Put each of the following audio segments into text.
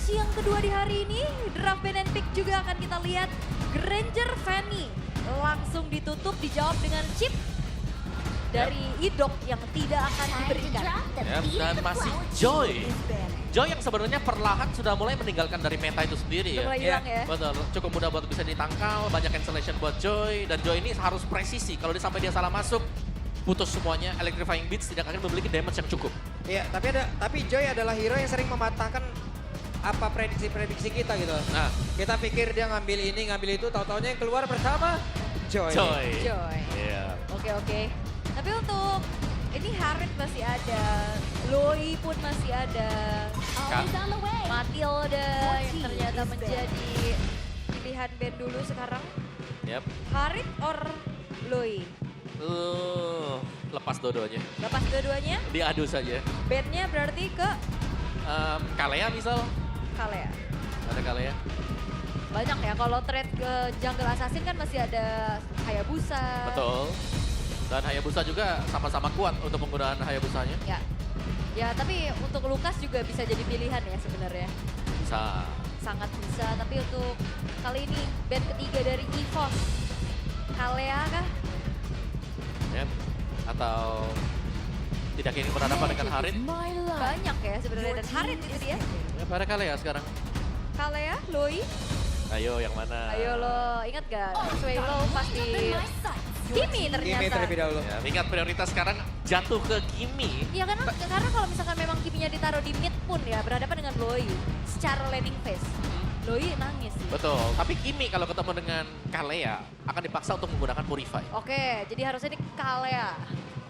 match yang kedua di hari ini, draft band and pick juga akan kita lihat. Granger Fanny langsung ditutup, dijawab dengan chip dari Idok yang tidak akan diberikan. Dan masih Joy. Joy yang sebenarnya perlahan sudah mulai meninggalkan dari meta itu sendiri Udah ya. mulai hilang ya. Betul, cukup mudah buat bisa ditangkal, banyak cancellation buat Joy. Dan Joy ini harus presisi, kalau sampai dia salah masuk, putus semuanya. Electrifying Beats tidak akan memiliki damage yang cukup. Iya, tapi Joy adalah hero yang sering mematahkan apa prediksi-prediksi kita gitu. Nah, Kita pikir dia ngambil ini, ngambil itu, tahu-taunya yang keluar pertama Joy. Joy. Joy. Iya. Oke. Tapi untuk ini Harit masih ada, Loi pun masih ada, Matilda yang ternyata menjadi pilihan band dulu sekarang. Yap. Harit or Loi? Lepas dua-duanya. Lepas dua-duanya, Diadu saja. bandnya berarti ke Kalea misal. Kalea. Ada Kalea. Banyak ya, kalau trade ke Jungle Assassin kan masih ada Hayabusa. Betul. Dan Hayabusa juga sama-sama kuat untuk penggunaan Hayabusanya. Ya, tapi untuk Lukas juga bisa jadi pilihan ya sebenarnya. Bisa. Sangat bisa, tapi untuk kali ini band ketiga dari EVOS. Kalea kah? Yap. Atau tidak ingin berhadapan dengan Harit. Banyak ya sebenarnya, dan Harit itu dia. Ya, pada Kalea sekarang. Kalea, Loi, Ayo yang mana? ayo lo, ingat gak? Swaylo pasti Kimi Kimi ternyata. terlebih dahulu. Ya, ingat prioritas sekarang jatuh ke Kimi. Iya karena kalau misalkan memang Kiminya ditaruh di mid pun ya berhadapan dengan Loi secara landing phase. Loi nangis sih. Betul, tapi Kimi kalau ketemu dengan Kalea akan dipaksa untuk menggunakan Purify. Oke, jadi harusnya di Kalea.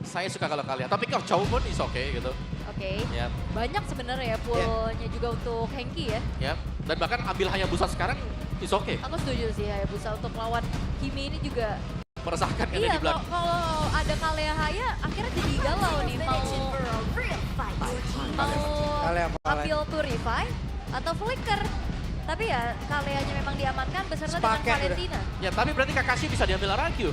Saya suka kalau Kalea, tapi kalau Chow pun is okay gitu. Oke. Yap, Banyak sebenarnya ya poolnya juga untuk Hengki ya. yap. Dan bahkan ambil Hayabusa sekarang is okay. Aku setuju sih Hayabusa untuk lawan Kimi ini juga. Meresahkan kan Iya, di belakang. kalau ada Kalea Haya akhirnya jadi galau nih mau Kalea, ambil Purify atau Flicker. Tapi ya Kaleanya memang diamankan beserta dengan Sepaket udah. Valentina. Ya, tapi berarti Kakashi bisa diambil Aragyu.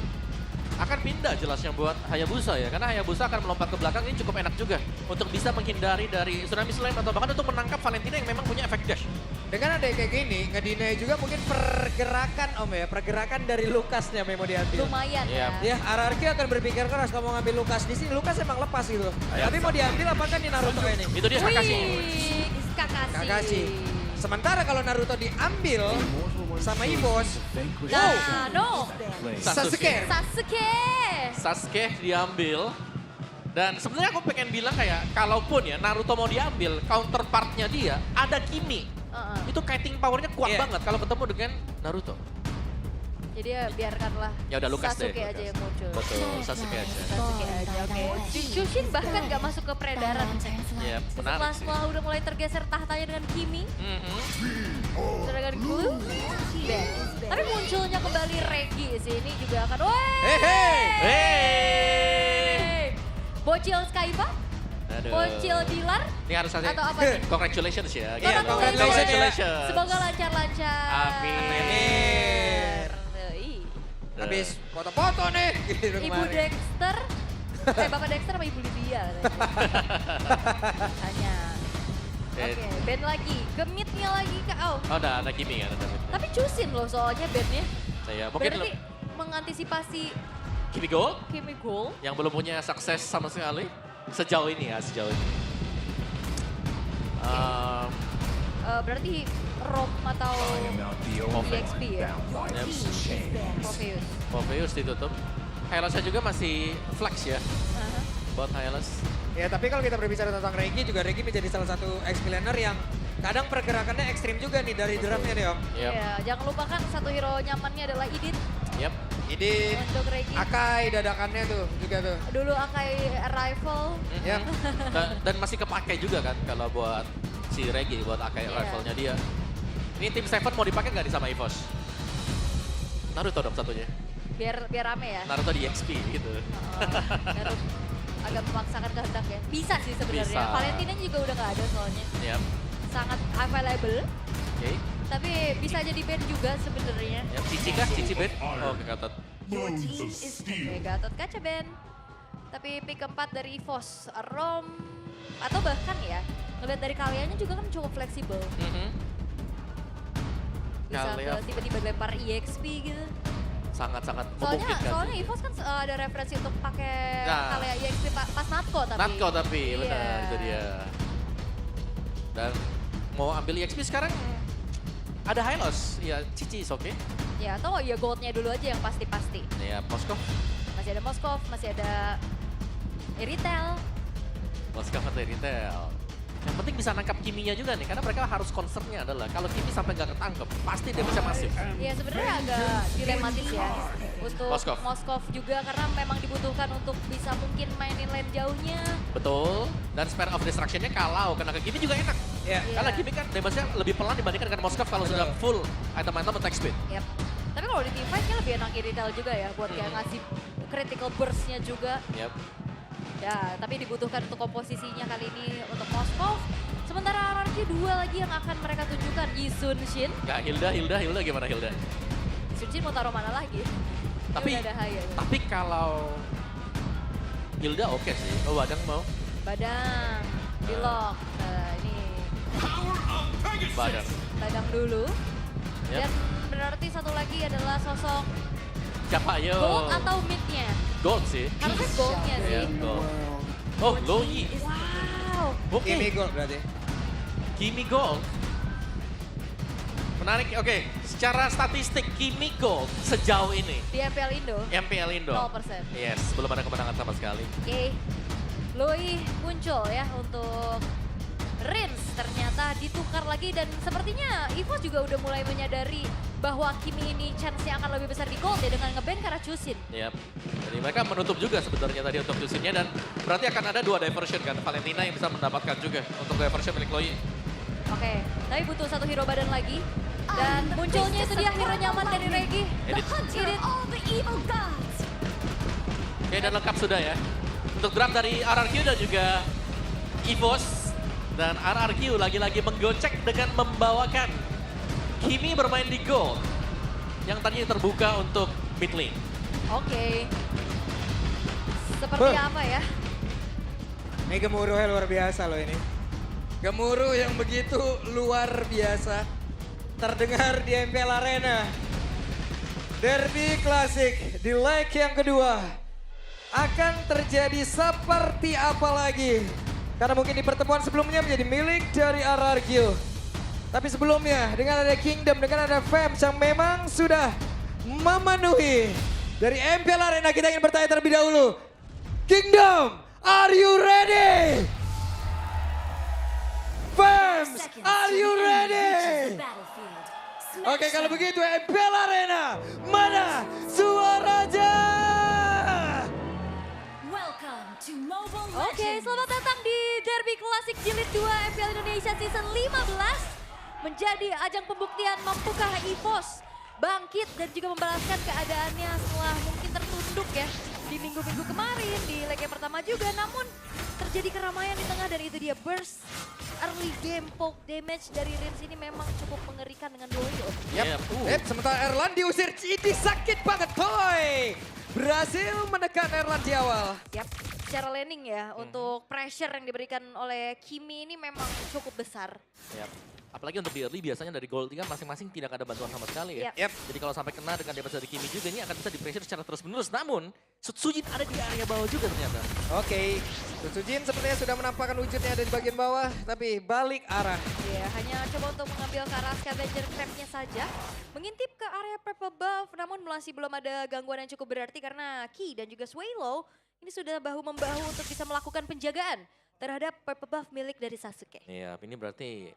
Akan pindah jelasnya buat Hayabusa ya, karena Hayabusa akan melompat ke belakang ini cukup enak juga untuk bisa menghindari dari Tsunami Slam atau bahkan untuk menangkap Valentina yang memang punya efek dash. Dengan ada kayak gini, ngedinai juga mungkin pergerakan pergerakan dari Lukasnya memang diambil. Lumayan Iya. ya. Ya, RRQ akan berpikir keras kalau mau ngambil Lukas di sini. Lukas emang lepas gitu. Ayo. Tapi mau diambil apakah nih Naruto ini? Itu dia Kakashi. Wih, Kakashi. Kakashi. Sementara kalau Naruto diambil sama EVOS, Nah, no. Sasuke. Sasuke. Diambil. Dan sebenarnya aku pengen bilang kayak, kalaupun ya Naruto mau diambil, counterpartnya dia ada Kimi. Itu kiting powernya kuat Iya. banget kalau ketemu dengan Naruto. Jadi ya biarkanlah Ya udah Lukas deh. Sasuke aja Lukas. yang muncul. Betul, Sasuke aja. Sasuke aja, oke. Shushin bahkan gak masuk ke peredaran. Ya, Setelah menarik sih. udah mulai tergeser tahtanya dengan Kimi, Mhm. dengan Glue, Ben. Tapi munculnya kembali Regi sih, ini juga akan, woi! Hey! Bocil Skypa, Aduh. Bocil Dilar, Ini harus saja. atau apa nih? Congratulations ya. Iya, Congratulations. Semoga lancar-lancar. Amin. Ih. Habis foto-foto nih. Gitu Ibu kemarin. Dexter, Bapak Dexter sama Ibu Lydia katanya. Oke, band lagi, gemitnya lagi ke Oh, udah ada Kimi kan? Tapi cusin loh soalnya bandnya. Saya mungkin Berarti mengantisipasi Kimi Gold Kimi Gold. yang belum punya sukses sama sekali sejauh ini ya, sejauh ini. Berarti Rom atau EXP ya? Morpheus. Morpheus ditutup. Hylasnya juga masih flex ya, Aha. buat Hylas. Ya, tapi kalau kita berbicara tentang Regi juga, Regi menjadi salah satu ex-planer yang kadang pergerakannya ekstrim juga nih dari draftnya deh Om. Yep. Iya, jangan lupakan satu hero nyamannya adalah Idit Yep. Ini untuk Regi. Akai dadakannya tuh juga tuh. Dulu Akai Arrival. Ya. Dan masih kepakai juga kan kalau buat si Regi, buat Akai Iya. rivalnya dia. Ini tim Seven mau dipakai nggak di sama EVOS? Naruto dong satunya. Biar rame ya. Naruto di XP gitu. Naruto agak memaksakan kehendak ya. Bisa sih sebenarnya. Bisa. Valentina juga udah nggak ada soalnya. Yap. Sangat available. Oke. Tapi bisa jadi band juga sebenarnya. Yap. Cici kah? Cici bed? Oh, ke Gatot. Oke, Gatot Kaca band. Tapi pick keempat dari EVOS, Rom, atau bahkan ya, ngeliat dari kaliannya juga kan cukup fleksibel. Mhm. bisa Kalian ke tiba-tiba lempar EXP gitu. sangat-sangat Soalnya memungkinkan. EVOS kan ada referensi untuk pakai Nah. Kalia EXP pas Natco tapi. Natco tapi, Iya. benar itu dia. Dan mau ambil EXP sekarang ada Hylos, ya Cici oke. Ya atau ya goldnya dulu aja yang pasti-pasti. Ya Moskov, Masih ada Moskov, masih ada Eritel. Moskov atau Retail. Yang penting bisa nangkap Kiminya juga nih, karena mereka harus concernnya adalah kalau Kimi sampai nggak ketangkep, pasti dia bisa masif. Ya sebenarnya agak dilematis ya untuk Moskov. juga karena memang dibutuhkan untuk bisa mungkin mainin lane jauhnya. Betul, dan spare of destruction-nya kalau kena ke Kimi juga enak. Ya. Iya. Karena Kimi kan damage-nya lebih pelan dibandingkan dengan Moskov kalau sudah full item-item attack speed. Yap. Tapi kalau di teamfight nya lebih enak Eritel juga ya buat kayak ngasih critical burst-nya juga. Yap. Ya, tapi dibutuhkan untuk komposisinya kali ini untuk Moskov. Sementara RRQ 2 lagi yang akan mereka tunjukkan, Yi Sun Shin. Nggak, Hilda gimana Hilda? Sun Shin mau taruh mana lagi? Tapi, Udah ada Haya. tapi kalau Hilda oke sih, oh Badang mau? Badang, di lock. Nah, ini Badang. Badang dulu. Yap. Dan berarti satu lagi adalah sosok Siapa yo? gold atau mid-nya. Gold sih. Harusnya gold-nya sih. Iya, gold. Oh, Loyi. Wow. Oke, Kimi gold berarti. Kimi Gold. Menarik, oke. Secara statistik, Kimi Gold sejauh ini. Di MPL Indo, MPL Indo. 0%. Yes, belum ada kemenangan sama sekali. Oke, Loi muncul ya untuk Rins ternyata ditukar lagi dan sepertinya EVOS juga udah mulai menyadari bahwa Kimi ini chance-nya akan lebih besar di gold ya dengan nge-ban karena Chusin. Yap. Jadi mereka menutup juga sebenarnya tadi untuk Chusinnya dan berarti akan ada 2 diversion kan. Valentina yang bisa mendapatkan juga untuk diversion milik Loi. Oke, tapi butuh satu hero badan lagi. Dan munculnya itu dia hero nyaman dari Regi. Edit. Edit. Oke, dan lengkap sudah ya. Untuk draft dari RRQ dan juga EVOS. Dan RRQ lagi-lagi menggocek dengan membawakan Kimi bermain di gold. Yang tadinya terbuka untuk mid lane. Oke. Seperti Huh. apa ya? Ini gemuruhnya luar biasa loh ini. Gemuruh yang begitu luar biasa. Terdengar di MPL Arena. Derby Classic di leg yang kedua. Akan terjadi seperti apa lagi? Karena mungkin di pertemuan sebelumnya menjadi milik dari RRQ. Tapi sebelumnya dengan ada Kingdom, dengan ada Fems yang memang sudah memenuhi. Dari MPL Arena kita ingin bertanya terlebih dahulu. Kingdom, are you ready? Fems, are you ready? Oke kalau begitu MPL Arena, mana suaranya? Oke, selamat datang di Derby Classic Jilid 2 MPL Indonesia Season 15. Menjadi ajang pembuktian mampukah EVOS bangkit dan juga membalaskan keadaannya setelah mungkin tertunduk ya di minggu-minggu kemarin, di leg yang pertama juga. Namun terjadi keramaian di tengah dan itu dia burst early game poke damage dari Rins ini memang cukup mengerikan dengan Loyo. Yap. Sementara Erlan diusir, ini sakit banget boy. Berhasil menekan Erlan di awal. Yap, secara laning ya untuk pressure yang diberikan oleh Kimi ini memang cukup besar. Yap. Apalagi untuk di early biasanya dari gold kan masing-masing tidak ada bantuan sama sekali ya. Yap. Jadi kalau sampai kena dengan damage dari Kimi juga ini akan bisa di-pressure secara terus-menerus. Namun, Sutsujin ada di area bawah juga ternyata. Oke, Sutsujin sepertinya sudah menampakkan wujudnya ada di bagian bawah, tapi balik arah. Ya, hanya coba untuk mengambil ke arah scavenger trap-nya saja. Mengintip ke area purple buff, namun masih belum ada gangguan yang cukup berarti karena Ki dan juga Swallow ini sudah bahu-membahu untuk bisa melakukan penjagaan terhadap purple buff milik dari Sasuke. Iya, ini berarti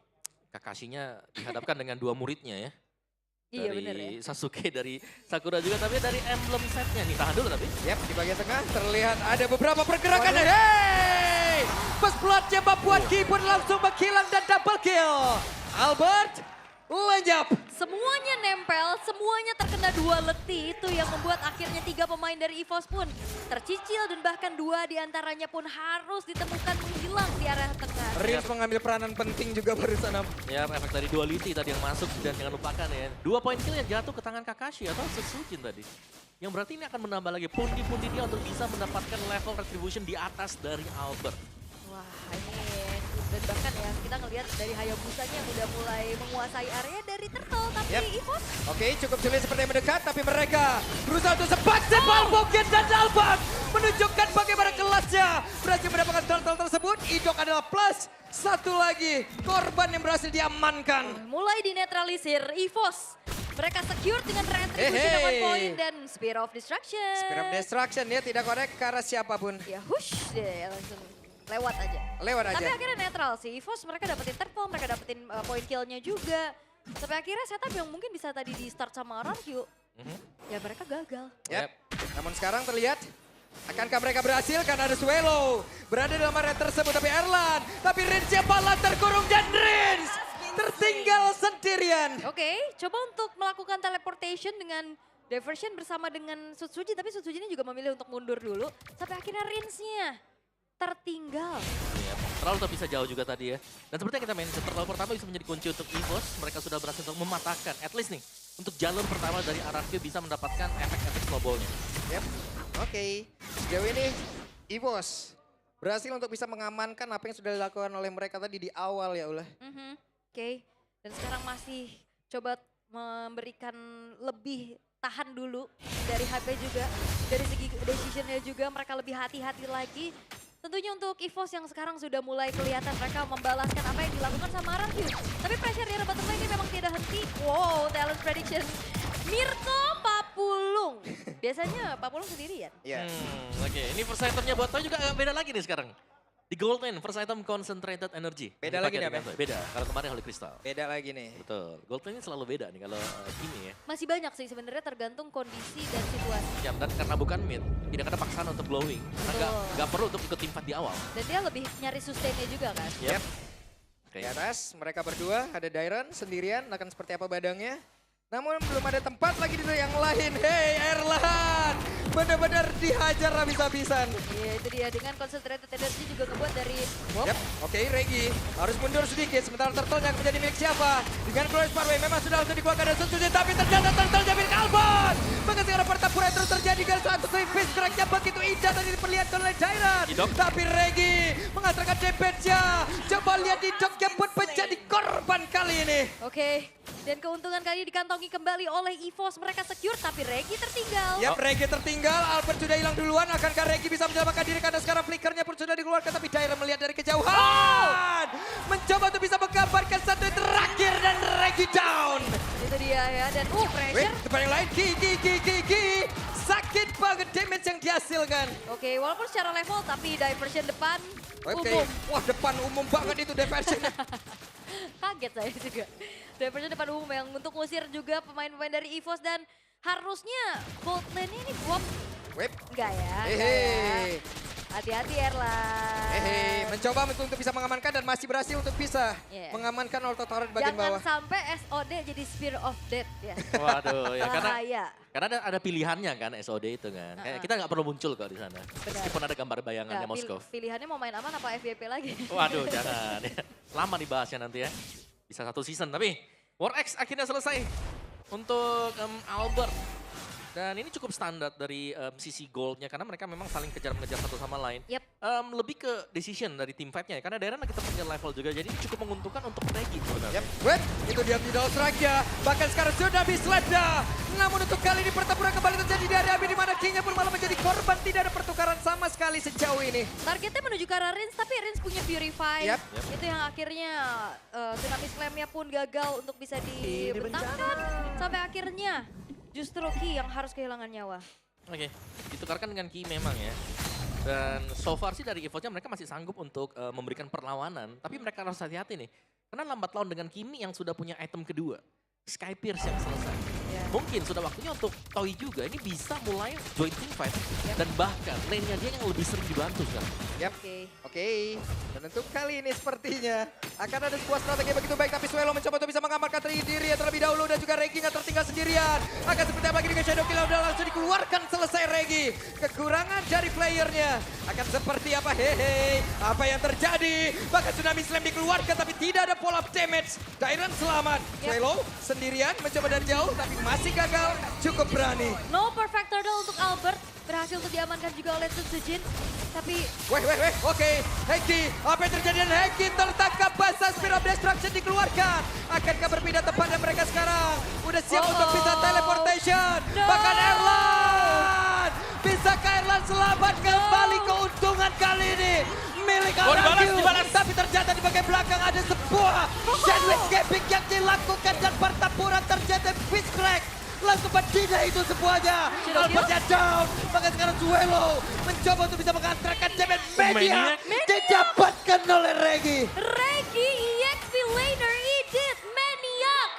Kakashinya dihadapkan dengan 2 muridnya ya. Iya Dari bener ya. Sasuke, dari Sakura juga, tapi dari emblem setnya nih. Tahan dulu tapi. Yap, di bagian tengah terlihat ada beberapa pergerakan. Hey! First blood-nya membuat Ki pun langsung menghilang dan double kill. Albert, lenyap. Semuanya nempel, semuanya terkena 2 letih. Itu yang membuat akhirnya 3 pemain dari EVOS pun tercicil dan bahkan 2 diantaranya pun harus ditemukan menghilang di area tengah. Rins mengambil peranan penting juga barusan. Ya, efek dari duality tadi yang masuk dan jangan lupakan ya. 2 poin kill yang jatuh ke tangan Kakashi atau Sutsujin tadi. Yang berarti ini akan menambah lagi pundi-pundi dia untuk bisa mendapatkan level retribution di atas dari Albert. Wah ini dan bahkan ya kita ngelihat lihat dari Hayabusanya yang udah mulai menguasai area dari Turtle. Tapi Yep. EVOS Oke, cukup sulit seperti yang mendekat, tapi mereka berusaha untuk sempat Sebal Bukit dan Albert menunjukkan bagaimana kelasnya. Berhasil mendapatkan turtle tersebut, Idok adalah plus. Satu lagi korban yang berhasil diamankan. mulai dinetralisir EVOS. Mereka secure dengan retribution Hey. 1 point dan Spear of Destruction. Spear of Destruction, dia tidak connect ke arah siapapun. Ya hush deh langsung lewat aja. Lewat Tapi aja. akhirnya netral sih. EVOS mereka dapetin turtle, mereka dapetin point kill-nya juga. Sampai akhirnya setup yang mungkin bisa tadi di start sama RRQ. Ya mereka gagal. Yep. Namun sekarang terlihat, akankah mereka berhasil? Karena ada Swelo berada dalam area tersebut. Tapi Erlan, tapi Rinsnya Balan terkurung dan Rins tertinggal sendirian. Oke, coba untuk melakukan teleportation dengan diversion bersama dengan Sutsuji. Tapi Sutsuji ini juga memilih untuk mundur dulu. Sampai akhirnya Rinsnya tertinggal. Ya, terlalu tak bisa jauh juga tadi ya. Dan seperti yang kita main, terlalu pertama bisa menjadi kunci untuk EVOS. Mereka sudah berhasil untuk mematahkan, at least nih, untuk jalur pertama dari RRQ bisa mendapatkan efek-efek snowballnya. Yep. Oke. Sejauh ini EVOS berhasil untuk bisa mengamankan apa yang sudah dilakukan oleh mereka tadi di awal ya ulah. Oke, dan sekarang masih coba memberikan lebih tahan dulu dari HP juga. Dari segi decisionnya juga mereka lebih hati-hati lagi. Tentunya untuk EVOS yang sekarang sudah mulai kelihatan mereka membalaskan apa yang dilakukan sama RRQ. Tapi pressure dari bottom lane ini memang tidak henti. Wow, talent prediction. Mirko Papulung. Biasanya Papulung sendirian. Iya. Oke, ini first itemnya buat Toy juga agak beda lagi nih sekarang. Di Gold Lane, first item Concentrated Energy. Beda Dipakai lagi nih, dengan Abang? Toy. Beda, kalau kemarin Holy Crystal. Beda lagi nih. Betul, Gold Lane ini selalu beda nih kalau ini ya. Masih banyak sih sebenarnya tergantung kondisi dan situasi. Ya, dan karena bukan mid, tidak ada paksaan untuk glowing. Karena Betul. nggak perlu untuk ikut tim fight di awal. Dan dia lebih nyari sustainnya juga kan. Yep. Oke. Di atas mereka berdua, ada Dairon sendirian, akan seperti apa badangnya. Namun belum ada tempat lagi di yang lain. Hey Erlan, benar-benar dihajar habis-habisan. Iya itu dia, dengan concentrated energy juga ngebuat dari Bob. Yap, oke Regi harus mundur sedikit. Sementara turtle-nya akan menjadi milik siapa? Dengan Glorious Parway memang sudah langsung dikeluarkan dari Sutsuji. Tapi ternyata turtle-nya milik Albon. Maka sekarang pertempuran terus terjadi. Dengan satu slippage geraknya begitu indah tadi diperlihatkan oleh Jairan. Idok. Tapi Regi mengantarkan damage-nya. Coba lihat Idoknya pun menjadi korban kali ini. Oke, dan keuntungan kali ini dikantongi kembali oleh EVOS. Mereka secure tapi Regi tertinggal. Yap, Regi tertinggal. Albert sudah hilang duluan. Akankah Regi bisa menyelamatkan diri karena sekarang flickernya pun sudah dikeluarkan. Tapi Jairan melihat dari kejauhan. Mencoba untuk bisa menggambarkan satu yang terakhir dan Regi down. Itu dia ya, dan Wait, pressure. depan yang lain, Gigi. Sakit banget damage yang dihasilkan. Oke, walaupun secara level tapi diversion depan Oke, umum. wah depan umum banget itu diversion. Kaget saya juga. Diversion depan umum yang untuk ngusir juga pemain-pemain dari EVOS dan harusnya gold lane ini Bob. Wait, Enggak ya, enggak ya. hehe. Hati-hati Erlan. Hehe, mencoba untuk bisa mengamankan dan masih berhasil untuk bisa Yeah. mengamankan auto turret bagian Jangan bawah. sampai SOD jadi Spear of Death ya. Waduh, ya karena Bahaya. ada pilihannya kan SOD itu kan. Kayak kita nggak perlu muncul kok di sana. Meskipun ada gambar bayangannya Nggak, Moskow. pilihannya mau main aman apa FYP lagi? Waduh, jangan. Ya. Lama dibahasnya nanti ya. Bisa satu season, tapi War X akhirnya selesai untuk Albert. Dan ini cukup standar dari sisi goldnya, karena mereka memang saling kejar-mengejar satu sama lain. Yep. Lebih ke decision dari tim fight-nya, karena Darren lagi tertinggal level juga, jadi ini cukup menguntungkan untuk Regi sebenarnya. Yap, wait, itu dia tidak strike-nya. Bahkan sekarang sudah habis Leda. Namun untuk kali ini pertempuran kembali terjadi dari Abi di mana King-nya pun malah menjadi korban. Tidak ada pertukaran sama sekali sejauh ini. Targetnya menuju ke arah Rins, tapi Rins punya Purify. Yap. Itu yang akhirnya Tsunami Slam-nya pun gagal untuk bisa dibentangkan. Sampai akhirnya justru Ki yang harus kehilangan nyawa. Oke, ditukarkan dengan Ki memang ya. Dan so far sih dari EVOS-nya mereka masih sanggup untuk memberikan perlawanan. Tapi mereka harus hati-hati nih. Karena lambat laun dengan Kimi yang sudah punya item kedua. Sky Pierce yang selesai. Ya. Mungkin sudah waktunya untuk Toy juga ini bisa mulai join team fight. Yep. Dan bahkan lane-nya dia yang lebih sering dibantu sekarang. Yap, Oke. oke. Dan untuk kali ini sepertinya akan ada sebuah strategi yang begitu baik. Tapi Swelo mencoba untuk bisa mengamankan diri terlebih dahulu. Dan juga Regi yang tertinggal sendirian. Akan seperti apa lagi dengan Shadow Kill udah langsung dikeluarkan selesai Regi. Kekurangan dari playernya. Akan seperti apa? Hehe. Apa yang terjadi? Bahkan Tsunami Slam dikeluarkan tapi tidak ada follow up damage. Dairon selamat. Yep. Swelo sendirian mencoba dari jauh tapi masih gagal. Cukup berani. No perfect turtle untuk Albert. Berhasil untuk diamankan juga oleh Tsujin. Tapi Weh, oke. Heki, apa yang terjadi? Dan Heki tertangkap basah Spear of dikeluarkan. Akankah berpindah tempatnya mereka sekarang? Udah siap untuk bisa teleportation. No. Bahkan Erlan. Bisakah Erlan selamat kembali keuntungan kali ini? Milik dibalas. tapi ternyata di bagian belakang ada sebuah sandwich gaping yang dilakukan dan pertempuran terjadi pitch crack. Langsung berdina itu semuanya. Albertnya down. Maka sekarang Zuelo mencoba untuk bisa mengantarkan Cemen Media. Didapatkan oleh Regi. Regi EXP laner Edith Maniac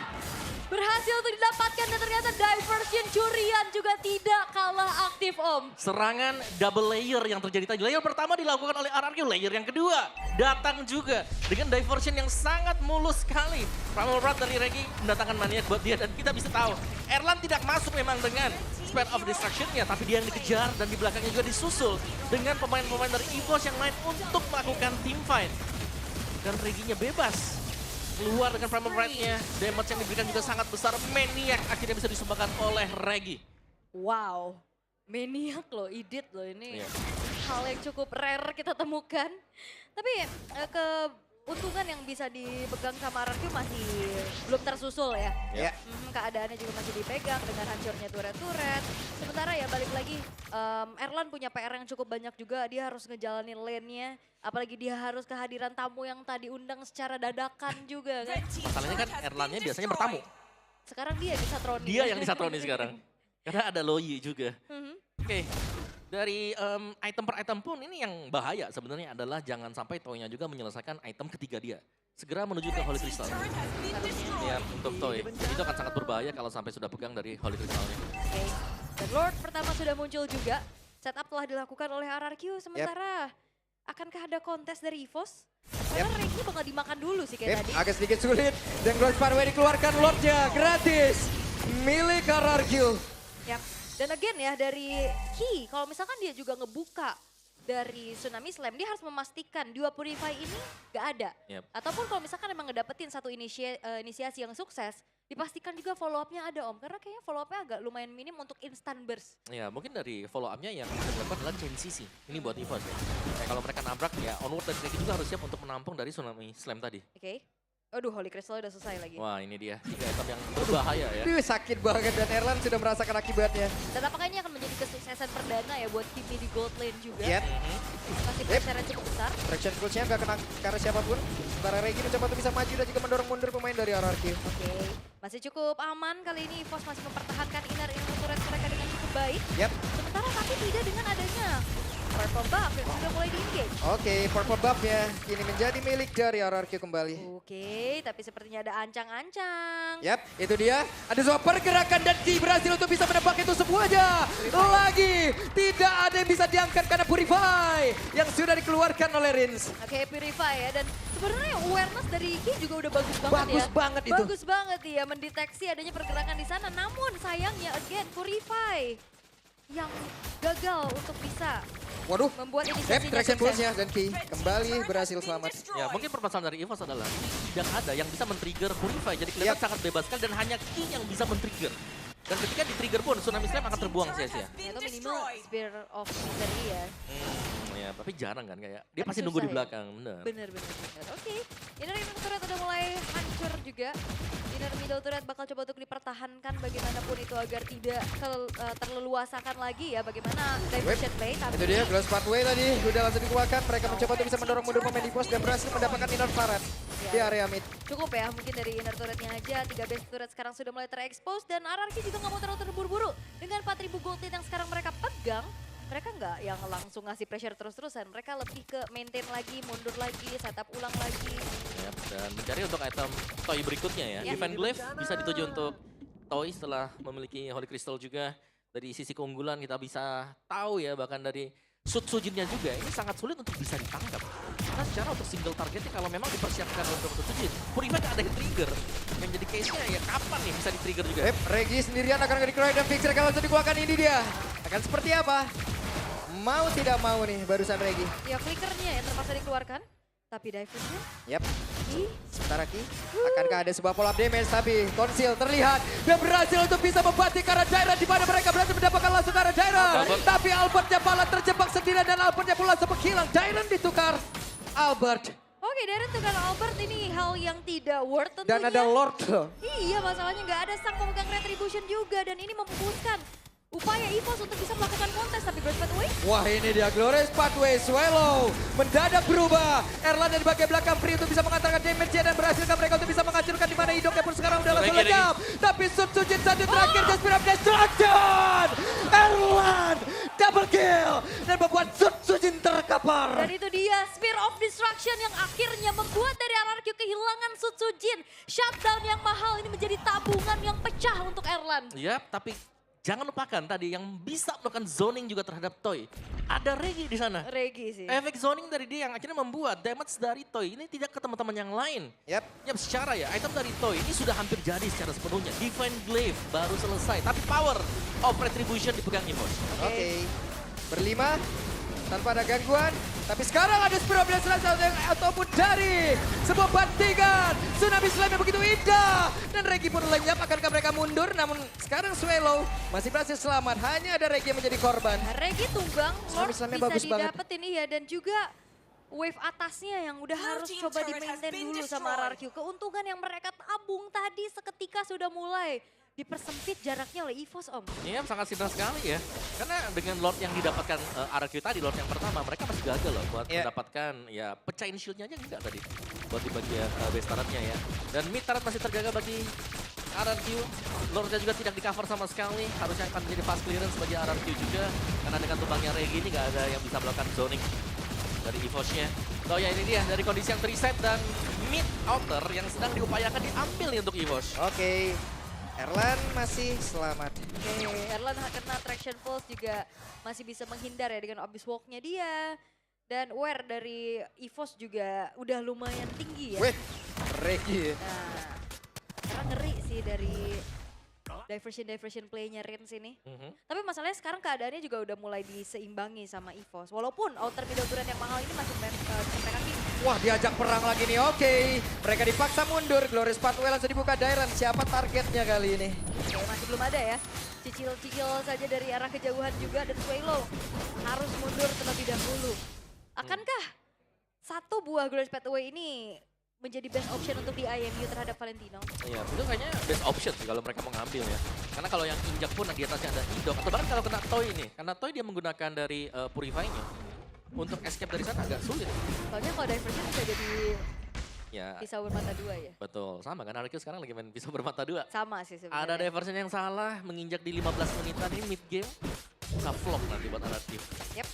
berhasil untuk didapatkan dan ternyata diversion curian juga tidak kalah aktif Om. Serangan double layer yang terjadi tadi. Layer pertama dilakukan oleh RRQ, layer yang kedua datang juga dengan diversion yang sangat mulus sekali. Primal Rod dari Regi mendatangkan Maniac buat dia dan kita bisa tahu Erlan tidak masuk memang dengan Spell of Destruction-nya, tapi dia yang dikejar dan di belakangnya juga disusul dengan pemain-pemain dari EVOS yang lain untuk melakukan team fight. Dan Reginya bebas. Keluar dengan Primal Ride-nya, damage yang diberikan juga sangat besar. Maniac akhirnya bisa disumbangkan oleh Regi. Wow, Maniac loh, Edith loh ini. Iya. Hal yang cukup rare kita temukan. Tapi keuntungan yang bisa dipegang sama RRQ masih belum tersusul ya. Ya. Keadaannya juga masih dipegang dengan hancurnya turret-turret. Sementara ya balik lagi, Erlan punya PR yang cukup banyak juga. Dia harus ngejalanin lane-nya. Apalagi dia harus kehadiran tamu yang tadi undang secara dadakan juga kan. Masalahnya kan Erlannya biasanya bertamu. Sekarang dia disatroni. Dia yang disatroni sekarang. Karena ada Loyi juga. Oke, dari item per item pun ini yang bahaya sebenarnya adalah jangan sampai Toy-nya juga menyelesaikan item ketiga dia. Segera menuju ke Holy Crystal. Ya, untuk Toy. Itu akan sangat berbahaya kalau sampai sudah pegang dari Holy Crystal-nya. Oke, dan Lord pertama sudah muncul juga. Setup telah dilakukan oleh RRQ sementara. Akankah ada kontes dari EVOS? Karena Regi bakal dimakan dulu sih kayak tadi. Agak sedikit sulit. Dan Grand Parway dikeluarkan Lordnya gratis. Milik RRQ. Yap. Dan again ya dari Key, kalau misalkan dia juga ngebuka dari Tsunami Slam, dia harus memastikan dua Purify ini gak ada. Yep. Ataupun kalau misalkan emang ngedapetin satu inisiasi yang sukses, dipastikan juga follow up-nya ada Om. Karena kayaknya follow up-nya agak lumayan minim untuk instant burst. Ya mungkin dari follow up-nya yang dilakukan adalah chain CC. Ini buat EVOS ya. Kalau mereka nabrak ya onward dan Regi juga harus siap untuk menampung dari Tsunami Slam tadi. Oke. Aduh, Holy Crystal udah selesai lagi. Wah ini dia, 3 item yang berbahaya ya. Duh, sakit banget dan Erlan sudah merasakan akibatnya. Dan apakah ini akan menjadi kesuksesan perdana ya buat tim di gold lane juga? Yep. Masih pressure cukup besar. Traction Pulse-nya nggak kena karena siapapun. Sementara Regi mencoba untuk bisa maju dan juga mendorong mundur pemain dari RRQ. Oke, masih cukup aman kali ini EVOS masih mempertahankan inner turret mereka dengan cukup baik. Yap. Sementara tapi tidak dengan adanya purple buff yang sudah mulai di-engage. Oke, purple buff-nya kini menjadi milik dari RRQ kembali. Oke, tapi sepertinya ada ancang-ancang. Yap, itu dia. Ada sebuah pergerakan dan Ki berhasil untuk bisa menebak itu semuanya. Lagi, tidak ada yang bisa diangkat karena Purify yang sudah dikeluarkan oleh Rins. Oke, Purify ya. Dan sebenarnya awareness dari Ki juga udah bagus banget ya. Bagus banget itu. Bagus banget ya mendeteksi adanya pergerakan di sana. Namun sayangnya again Purify yang gagal untuk bisa Waduh, membuat Yap, inisiasinya traction sukses. pulse-nya dan Ki kembali berhasil selamat. Ya mungkin permasalahan dari EVOS adalah tidak ada yang bisa men-trigger Purify. Jadi kelihatan sangat bebas sekali dan hanya Ki yang bisa men-trigger. Dan ketika di-trigger pun Tsunami Slam akan terbuang sia-sia. Itu minimal Spear of Mystery ya. Ya tapi jarang kan kayak. Dia Kan pasti nunggu di susah ya. belakang, bener. Bener. Oke, inner turret udah mulai hancur juga. Inner middle turret bakal coba untuk dipertahankan bagaimanapun itu agar tidak terleluasakan lagi ya bagaimana diversion play. Tapi Itu dia, Glass Pathway tadi udah langsung dikeluarkan. Mereka mencoba untuk bisa mendorong mundur pemain di pos dan berhasil mendapatkan inner turret di area mid. cukup ya mungkin dari inner turretnya aja. 3 base turret sekarang sudah mulai terekspos dan RRQ juga nggak mau terlalu terburu-buru. Dengan 4.000 gold lead yang sekarang mereka pegang, mereka nggak yang langsung ngasih pressure terus-terusan. Mereka lebih ke maintain lagi, mundur lagi, setup ulang lagi. Ya, dan mencari untuk item Toy berikutnya ya. Ya. Divine Glaive bisa dituju untuk Toy setelah memiliki Holy Crystal juga. Dari sisi keunggulan kita bisa tahu ya bahkan dari Sujinnya juga ini sangat sulit untuk bisa ditangkap. Karena secara untuk single targetnya kalau memang dipersiapkan untuk Sujin, Purify nggak ada yang trigger. Yang jadi case-nya ya kapan nih bisa di-trigger juga. Regi sendirian akan nge-decry dan Fixer kalau langsung dikeluarkan ini dia. Akan seperti apa? Mau tidak mau nih barusan Regi. Ya flickernya yang terpaksa dikeluarkan. Tapi divernya, Yap. Sementara Ki, akankah ada sebuah follow up damage tapi Konsil terlihat dan berhasil untuk bisa membanting ke arah Jairan di mana mereka berhasil mendapatkan langsung ke arah Jairan. Tapi Albertnya malah terjebak sendirian dan Albertnya pula sempat hilang. Jairan ditukar Albert. oke Oke, dari Tukan Albert ini hal yang tidak worth tentunya. Dan ada Lord loh. Iya, masalahnya nggak ada sang pemegang Retribution juga. Dan ini memupuskan upaya EVOS untuk bisa melakukan kontes. Tapi Glorious Pathway, Wah ini dia Glorious Pathway, Swallow mendadak berubah. Erlan dari bagian belakang free untuk bisa mengantarkan damage dan berhasilkan mereka untuk bisa menghancurkan di mana Idoknya pun sekarang udah langsung lenyap. Tapi Sutsujin satu terakhir dan Spear of Destruction. Erlan double kill dan membuat Sutsujin terkapar. dan itu dia Spear of Destruction yang akhirnya membuat dari RRQ kehilangan Sutsujin. Shutdown yang mahal ini menjadi tabungan yang pecah untuk Erlan. Iya, tapi jangan lupakan tadi yang bisa melakukan zoning juga terhadap Toy. Ada Regi di sana. Regi sih. Efek zoning dari dia yang akhirnya membuat damage dari Toy ini tidak ke teman-teman yang lain. Yap. Yap, secara ya, item dari Toy ini sudah hampir jadi secara sepenuhnya. Divine Glaive baru selesai, tapi power of Retribution dipegang EVOS. Oke. Berlima tanpa ada gangguan. Tapi sekarang ada Spear of Destruction ataupun dari sebuah bantingan. Tsunami Slam yang begitu indah. Dan Regi pun lenyap, akankah mereka mundur? Namun sekarang Swallow masih berhasil selamat. Hanya ada Regi yang menjadi korban. Regi tumbang, Lord Islamnya bisa bagus banget. didapetin iya. Dan juga wave atasnya yang udah harus coba di-maintain dulu sama RRQ. Keuntungan yang mereka tabung tadi seketika sudah mulai dipersempit jaraknya oleh EVOS, Om. Iya, sangat sinar sekali ya. Karena dengan Lord yang didapatkan RRQ tadi, Lord yang pertama, mereka masih gagal loh buat mendapatkan ya pecahin shieldnya aja enggak tadi. Buat di bagian base turretnya ya. Dan mid turret masih terjaga bagi RRQ. Lordnya juga tidak di cover sama sekali. Harusnya akan menjadi fast clearance bagi RRQ juga. Karena dengan tumbangnya Regi ini nggak ada yang bisa melakukan zoning dari EVOS-nya. So ya ini dia dari kondisi yang reset dan mid outer yang sedang diupayakan diambil nih untuk EVOS. Oke. Erlan masih selamat. Oke, Erlan kena traction pulse juga masih bisa menghindar ya dengan Abyss Walk-nya dia. Dan wear dari EVOS juga udah lumayan tinggi ya. Wih, Regi. Nah, karena ngeri sih dari diversion play-nya Rins ini. Tapi masalahnya sekarang keadaannya juga udah mulai diseimbangi sama EVOS. Walaupun outer middle duran yang mahal ini masih sampai kaki. Wah diajak perang lagi nih, oke. Mereka dipaksa mundur, Glorious Pathway langsung dibuka Dairon. Siapa targetnya kali ini? Oke, masih belum ada ya. Cicil-cicil saja dari arah kejauhan juga dan Swallow harus mundur terlebih dahulu. Akankah satu buah Glorious Pathway ini menjadi best option untuk di IMU terhadap Valentino? Iya, itu kayaknya best option sih kalau mereka mau ngambil ya. Karena kalau yang injak pun di atasnya ada Idok. Atau bahkan kalau kena Toy ini. Karena Toy dia menggunakan dari Purify-nya. Untuk escape dari sana agak sulit. Soalnya kalau diversion bisa jadi Ya, pisau bermata dua ya. betul. Sama kan RRQ sekarang lagi main pisau bermata dua. Sama sih sebenarnya. Ada diversion yang salah, menginjak di 15 menitan ini mid game. Bisa vlog nanti buat RRQ. Yap.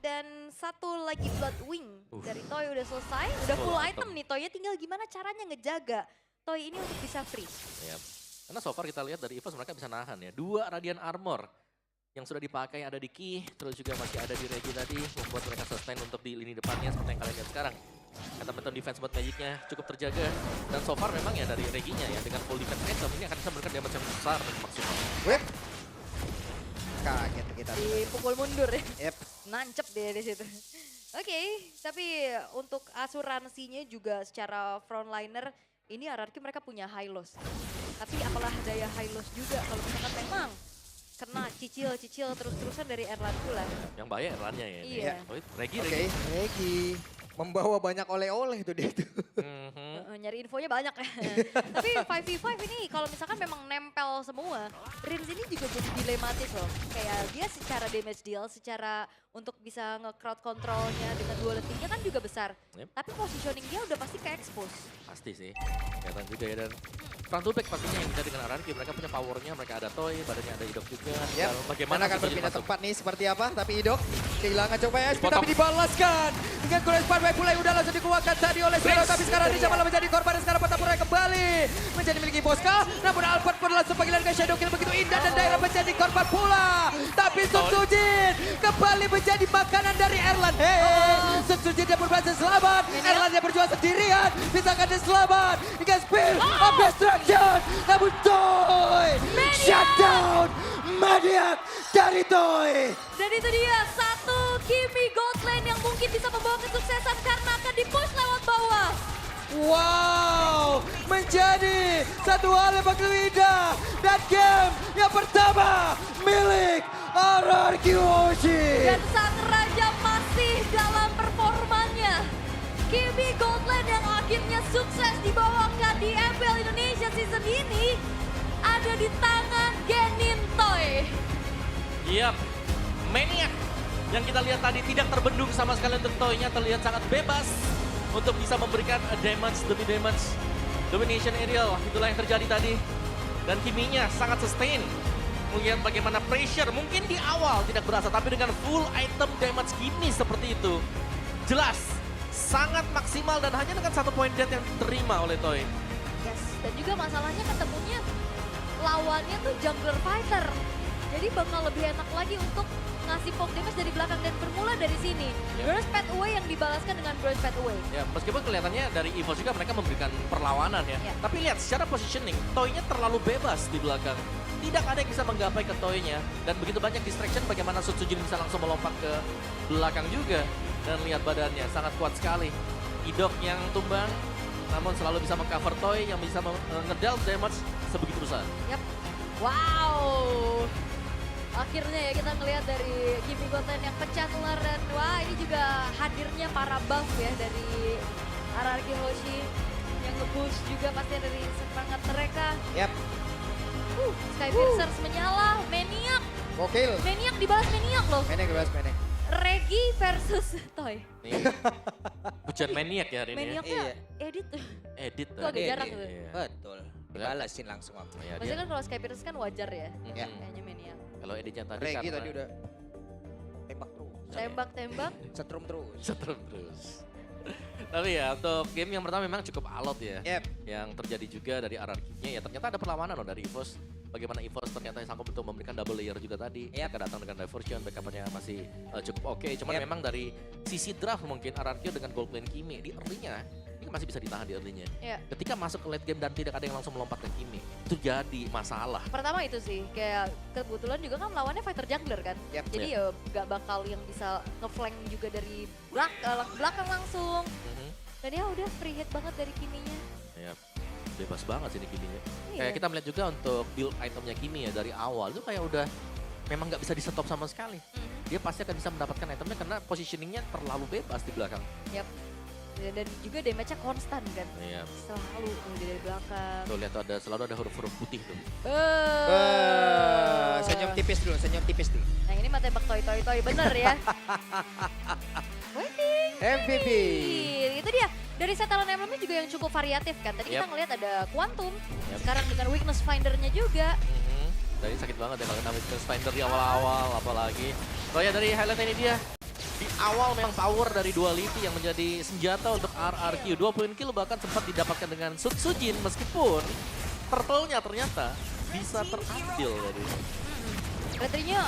Dan satu lagi Bloodwing dari Toy udah selesai. Udah full Full item nih Toynya, tinggal gimana caranya ngejaga Toy ini untuk bisa free. Yap. Karena so far kita lihat dari EVOS mereka bisa nahan ya. 2 Radiant Armor yang sudah dipakai ada di Ki, terus juga masih ada di Regi tadi, membuat mereka sustain untuk di lini depannya seperti yang kalian lihat sekarang. Kata beton defense buat Magicnya cukup terjaga, dan so far memang ya dari Reginya ya, dengan full defense item ini akan bisa memberikan damage yang besar dan maksimal. Wih. Kaget kita. Dipukul mundur ya. Yep. Nancep dia di situ. Oke, tapi untuk asuransinya juga secara frontliner ini RRQ mereka punya high loss. Tapi apalah daya high loss juga kalau misalkan memang kena cicil terus-terusan dari Erlan pula. Yang bahaya Erlannya ya. Iya. Oh, Regi. Oke, Regi. Membawa banyak oleh-oleh tuh dia tuh. Nyari infonya banyak ya. Tapi 5v5 ini kalau misalkan memang nempel semua, Rins ini juga jadi dilematis loh. Kayak dia secara damage deal, secara untuk bisa nge-crowd controlnya dengan duality-nya kan juga besar. Yep. Tapi positioning dia udah pasti ke-expose. Pasti sih, kelihatan juga ya. Dan front to back pastinya yang bisa dengan RRQ, mereka punya powernya, mereka ada Toy, badannya ada Idok juga. Yep. Dan bagaimana Dan akan Sutsujin berpindah masuk. tempat nih seperti apa, tapi Idok kehilangan coba ya, Dipotong. tapi dibalaskan. Dengan Glorious Pathway pula udah langsung dikeluarkan tadi oleh Swallow, tapi sekarang Risha malah menjadi korban dan sekarang pertempuran kembali menjadi milik Boska. Namun Albert pun langsung panggilan ke Shadow Kill begitu indah dan daerah menjadi korban pula. Tapi Sutsujin kembali menjadi makanan dari Erlan. Hei, Sutsujin dia pun berhasil selamat. Erlan dia berjuang sendirian, pisahkan dia selamat. Hingga Spear of Destruction. Namun Toy, shutdown, maniak dari Toy. Dan itu dia satu Kimi Godlane yang mungkin bisa membawa kesuksesan karena akan di-push lewat bawah. Wow, menjadi satu hal yang begitu indah. Dan game yang pertama milik RRQ OG. Dan sang raja masih dalam performanya. Kimi Goldland yang akhirnya sukses dibawakan di MPL Indonesia season ini ada di tangan Genin Toy. Yap, Maniac yang kita lihat tadi tidak terbendung sama sekali untuk Toy-nya, terlihat sangat bebas untuk bisa memberikan damage demi damage. Domination aerial, itulah yang terjadi tadi. Dan Kiminya sangat sustain. Melihat bagaimana pressure, mungkin di awal tidak berasa, tapi dengan full item damage Kimi seperti itu. Jelas, sangat maksimal dan hanya dengan 1 point death yang diterima oleh Toy. Yes, dan juga masalahnya ketemunya lawannya tuh jungler fighter. Jadi bakal lebih enak lagi untuk ngasih poke damage dari belakang dan bermula dari sini. Burst Fade Away yang dibalaskan dengan Burst Fade Away. Ya, meskipun kelihatannya dari EVOS juga mereka memberikan perlawanan ya. Tapi lihat secara positioning, Toy-nya terlalu bebas di belakang. Tidak ada yang bisa menggapai ke Toy-nya. Dan begitu banyak distraction bagaimana Sutsujin bisa langsung melompat ke belakang juga. Dan lihat badannya, sangat kuat sekali. Idok yang tumbang, namun selalu bisa mengcover Toy yang bisa ngedelt damage sebegitu besar. Yap. Wow. Akhirnya ya kita ngelihat dari Kimi Goldland yang pecah telur dan wah ini juga hadirnya para buff ya dari RRQ Hoshi yang nge-boost juga pasti dari semangat mereka. Yap. Skyfiercers menyala, Maniac. Gokil. Maniac dibalas Maniac loh. Maniac dibahas Maniac. Regi versus Toy. Hujan Maniac ya hari ini ya. Maniacnya Iya. edit tuh. Edit Itu agak jarang tuh. Iya. Betul. Dibalasin langsung apa. Ya, Maksudnya dia, kan kalau Skyfiercers kan wajar ya. Ya. Kayaknya Maniac. kalau editnya tadi Regi karena tadi udah tembak terus. Tembak-tembak. Setrum terus. setrum terus. Tapi ya untuk game yang pertama memang cukup alot ya. Yep. Yang terjadi juga dari RRQ-nya ya ternyata ada perlawanan loh dari EVOS. Bagaimana EVOS ternyata sanggup untuk memberikan double layer juga tadi. Yep. Mereka datang dengan diversion, backup-nya masih cukup oke. Cuman Yep. memang dari sisi draft mungkin RRQ dengan gold lane Kimi di early-nya ini masih bisa ditahan di early-nya. Iya. Ketika masuk ke late game dan tidak ada yang langsung melompat ke Kimi, itu jadi masalah. Pertama itu sih, kayak kebetulan juga kan lawannya fighter jungler kan. Yap. Jadi ya gak bakal yang bisa nge-flank juga dari belakang langsung. Mhm. Dan ya udah free hit banget dari Kiminya. Ya, bebas banget sih ini Kiminya. Iya. Kayak kita melihat juga untuk build itemnya Kimi ya dari awal itu kayak udah memang nggak bisa di-stop sama sekali. Mhm. Dia pasti akan bisa mendapatkan itemnya karena positioningnya terlalu bebas di belakang. Yap. Dan juga damage-nya konstan kan. Iya. Selalu dari belakang. Tuh lihat tuh ada selalu ada huruf-huruf putih tuh. Senyum tipis dulu, senyum tipis dulu. Nah ini mah tembak toy bener ya. Waiting. MVP. Itu dia. Dari set talent emblemnya juga yang cukup variatif kan. Tadi kita Yep. ngeliat ada Quantum. Yep. Sekarang dengan Weakness Finder-nya juga. Mhm. Dari sakit banget ya kalau kena Weakness Finder di awal-awal apalagi. Oh ya dari highlight ini dia. Di awal memang power dari Duality yang menjadi senjata untuk RRQ. 2 point kill bahkan sempat didapatkan dengan Sutsujin meskipun turtle-nya ternyata bisa terambil tadi. Baterainya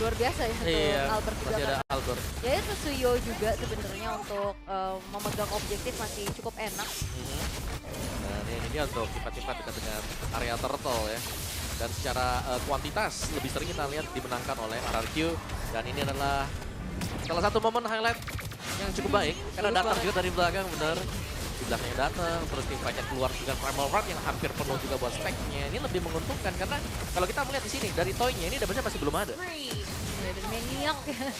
luar biasa ya untuk Iya, Albert juga masih ada kan. Albert. Ya itu Suyo juga sebenarnya untuk memegang objektif masih cukup enak. Mhm. Dan ini dia untuk sifat-sifat dekat dengan area turtle ya. Dan secara kuantitas lebih sering kita lihat dimenangkan oleh RRQ. Dan ini adalah salah satu momen highlight yang cukup baik. Karena datang juga dari belakang benar. Di belakangnya datang, terus tim fight-nya keluar dengan Primal Rod yang hampir penuh juga buat speknya. Ini lebih menguntungkan karena kalau kita melihat di sini dari Toy-nya ini damage-nya masih belum ada. Dan Maniac dari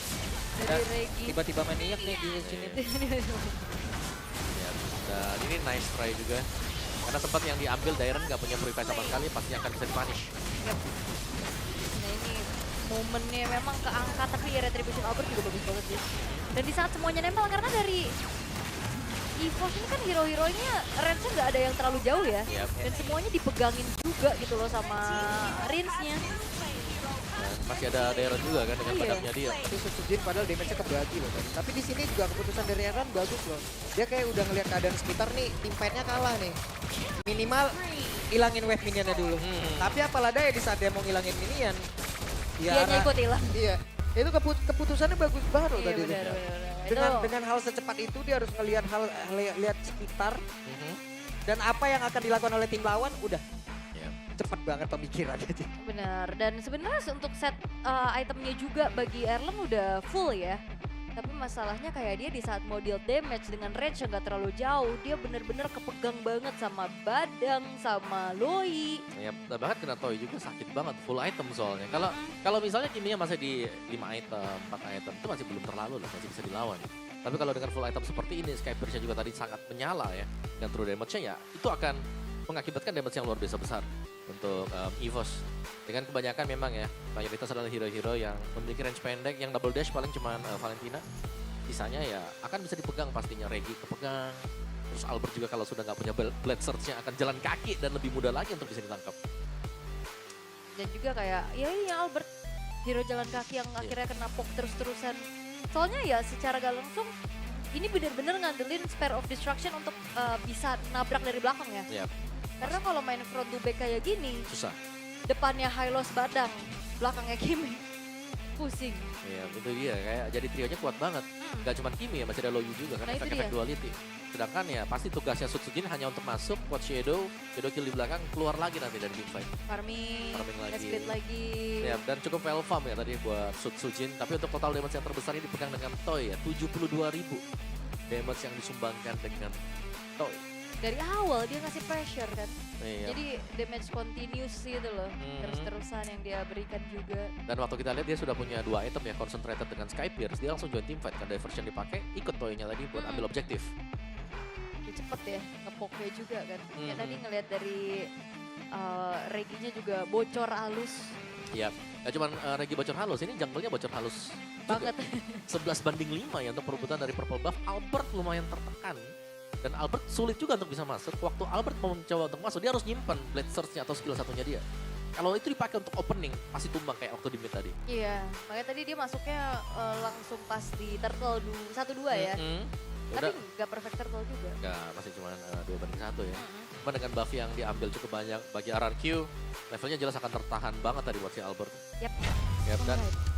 Dan Regi. tiba-tiba Maniac nih di sini. Ya, dan ini nice try juga. Karena sempat yang diambil Dairen nggak punya purify sama sekali, pasti akan bisa dipunish. Yep. Nah ini momennya memang keangkat tapi ya Retribution Albert juga bagus banget sih. Dan di saat semuanya nempel karena dari EVOS ini kan hero-heronya range-nya nggak ada yang terlalu jauh ya. Yep. Dan semuanya dipegangin juga gitu loh sama Rinsnya. Dan masih ada Dairen juga kan dengan Iya. padamnya dia. Itu Sutsujin padahal damage-nya kebagi loh tadi. Tapi di sini juga keputusan dari Aaron bagus loh. Dia kayak udah ngeliat keadaan sekitar nih, tim fight-nya kalah nih. Minimal ilangin wave minionnya dulu. Tapi apalah daya di saat dia mau ngilangin minion. Dia ikut hilang. Iya. Itu keputusannya bagus banget loh Iya tadi. benar. Dengan hal secepat itu dia harus ngelihat lihat sekitar Mhm. dan apa yang akan dilakukan oleh tim lawan udah Yep. cepet banget pemikirannya. Benar. Dan sebenarnya untuk set itemnya juga bagi Erlen udah full ya. Tapi masalahnya kayak dia di saat mau deal damage dengan range yang gak terlalu jauh, dia bener-bener kepegang banget sama Badang, sama Loi. Ya, bahkan kena Toy juga sakit banget, full item soalnya. Kalau misalnya Kiminya masih di 5 item, 4 item, itu masih belum terlalu lah, masih bisa dilawan. Tapi kalau dengan full item seperti ini, Skypersnya juga tadi sangat menyala ya. Dan true damage-nya ya, itu akan mengakibatkan damage yang luar biasa besar untuk EVOS. Dengan kebanyakan memang ya, mayoritas adalah hero-hero yang memiliki range pendek, yang double dash paling cuma Valentina. Sisanya ya akan bisa dipegang pastinya, Regi kepegang. Terus Albert juga kalau sudah nggak punya Blade Surge-nya akan jalan kaki dan lebih mudah lagi untuk bisa ditangkap. Dan juga kayak, ya ini Albert, hero jalan kaki yang akhirnya kena poke terus-terusan. Soalnya ya secara gak langsung, ini benar-benar ngandelin Spare of Destruction untuk bisa nabrak dari belakang ya. Iya. Karena kalau main front to back kayak gini, Susah. depannya Hylos Badang, belakangnya Kimi. Pusing. Iya, itu dia. Kayak jadi trionya kuat banget. Gak cuma Kimi ya, masih ada Loyu juga kan, Nah, itu efek-efek dia. duality. Sedangkan ya pasti tugasnya Sutsujin hanya untuk masuk, buat Shadow kill di belakang, keluar lagi nanti dari team fight. Farming lagi. split lagi. Ya, dan cukup well farm ya tadi buat Sutsujin. Tapi untuk total damage yang terbesar ini dipegang dengan Toy ya, 72.000 damage yang disumbangkan dengan Toy. Dari awal dia ngasih pressure kan. Iya. Jadi damage continuous gitu loh. Terus-terusan yang dia berikan juga. Dan waktu kita lihat dia sudah punya 2 item ya, concentrated dengan Sky Pierce, dia langsung join team fight kan, diversion dipakai, ikut Toy-nya tadi buat ambil objektif. Dia cepet ya, ngepoke juga kan. Ya tadi ngelihat dari Reginya juga bocor halus Iya, gak cuma Regi bocor halus, ini jungle-nya bocor halus banget. 11-5 ya untuk perebutan dari purple buff. Albert lumayan tertekan. Dan Albert sulit juga untuk bisa masuk. Waktu Albert mau mencoba untuk masuk, dia harus nyimpen Blade Surge-nya atau skill satunya dia. Kalau itu dipakai untuk opening, pasti tumbang kayak waktu di mid tadi. Iya, makanya tadi dia masuknya langsung pas di turtle 1-2 ya. Tapi Udah, nggak perfect turtle juga. nggak, masih cuma 2-1 ya. Cuma dengan buff yang diambil cukup banyak bagi RRQ, levelnya jelas akan tertahan banget tadi buat si Albert. Yap. Yap, dan Alright.